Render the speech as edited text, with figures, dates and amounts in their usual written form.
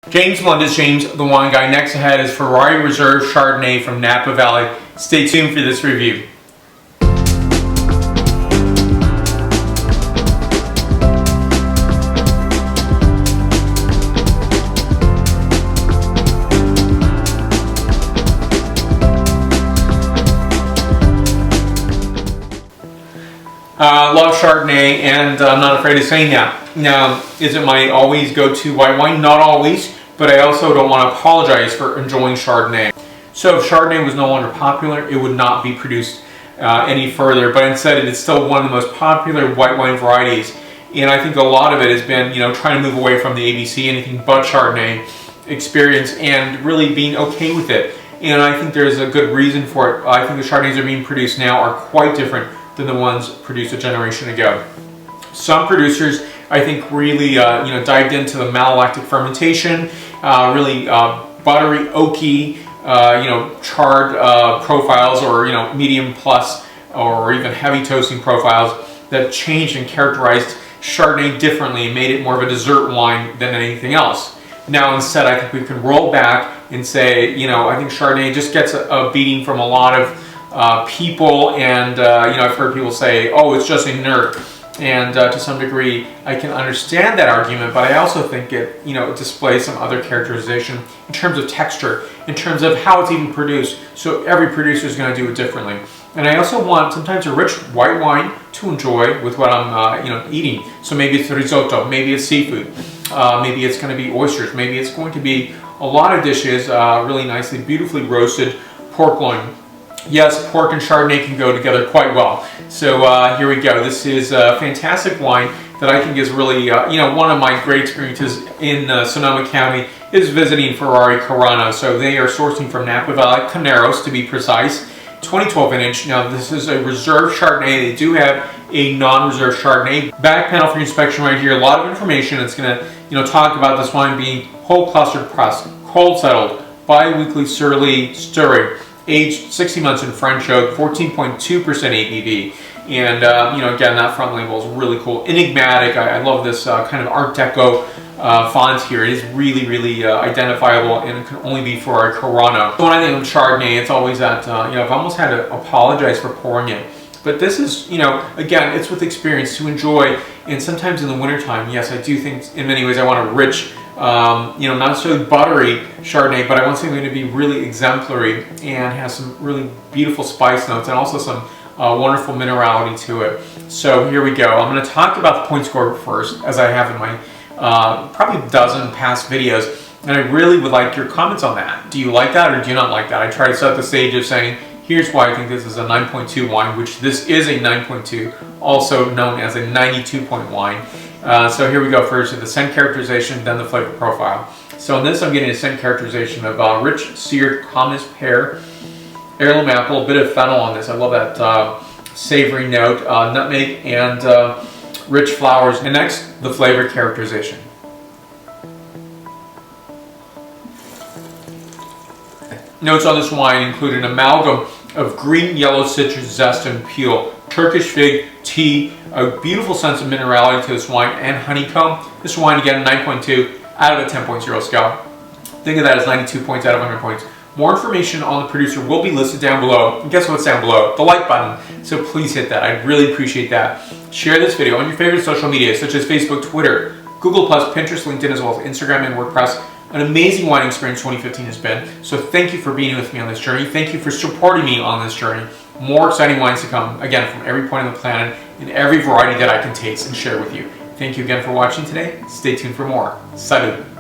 James Lundis, James the Wine Guy. Next ahead is Ferrari Reserve Chardonnay from Napa Valley. Stay tuned for this review. Love Chardonnay, and I'm not afraid of saying that. Now, is it my always go-to white wine? Not always, but I also don't want to apologize for enjoying Chardonnay. So if Chardonnay was no longer popular, it would not be produced any further, but instead it is still one of the most popular white wine varieties. And I think a lot of it has been, trying to move away from the ABC, anything but Chardonnay experience, and really being okay with it. And I think there's a good reason for it. I think the Chardonnays that are being produced now are quite different than the ones produced a generation ago. Some producers, I think, really dived into the malolactic fermentation, really buttery, oaky, charred profiles, or medium plus, or even heavy toasting profiles that changed and characterized Chardonnay differently and made it more of a dessert wine than anything else. Now instead, I think we can roll back and say, I think Chardonnay just gets a beating from a lot of people, and I've heard people say, oh, it's just inert, and to some degree I can understand that argument, but I also think it displays some other characterization in terms of texture, in terms of how it's even produced. So every producer is going to do it differently, and I also want sometimes a rich white wine to enjoy with what I'm eating. So maybe it's risotto, maybe it's seafood, maybe it's going to be oysters, maybe it's going to be a lot of dishes, really nicely, beautifully roasted pork loin. Yes, pork and Chardonnay can go together quite well. So here we go. This is a fantastic wine that I think is really, one of my great experiences in Sonoma County is visiting Ferrari-Carano. So they are sourcing from Napa Valley, Carneros to be precise, 2012 vintage. Now this is a reserve Chardonnay. They do have a non-reserve Chardonnay. Back panel for inspection right here. A lot of information. It's going to talk about this wine being whole clustered pressed, cold settled, bi-weekly surly stirring, aged 60 months in French oak, 14.2% ABV. And, again, that front label is really cool. Enigmatic. I love this kind of Art Deco font here. It is really, really identifiable, and it can only be for a Carano. So when I think of Chardonnay, it's always that, I've almost had to apologize for pouring it. But this is, again, it's with experience to enjoy. And sometimes in the wintertime, yes, I do think in many ways I want a rich, not necessarily buttery Chardonnay, but I want something to be really exemplary and has some really beautiful spice notes and also some wonderful minerality to it. So here we go. I'm going to talk about the point score first, as I have in my probably a dozen past videos. And I really would like your comments on that. Do you like that or do you not like that? I try to set the stage of saying, here's why I think this is a 9.2 wine, which this is a 9.2, also known as a 92-point wine. So here we go. First, the scent characterization, then the flavor profile. So in this, I'm getting a scent characterization of rich seared Hamas pear, heirloom apple, a bit of fennel on this. I love that savory note, nutmeg, and rich flowers. And next, the flavor characterization. Notes on this wine include an amalgam of green, yellow citrus zest and peel, Turkish fig, tea, a beautiful sense of minerality to this wine, and honeycomb. This wine, again, 9.2 out of a 10.0 scale. Think of that as 92 points out of 100 points. More information on the producer will be listed down below. And guess what's down below? The like button. So please hit that. I'd really appreciate that. Share this video on your favorite social media, such as Facebook, Twitter, Google+, Pinterest, LinkedIn, as well as Instagram and WordPress. An amazing wine experience 2015 has been. So thank you for being with me on this journey. Thank you for supporting me on this journey. More exciting wines to come, again, from every point on the planet in every variety that I can taste and share with you. Thank you again for watching today. Stay tuned for more. Salut!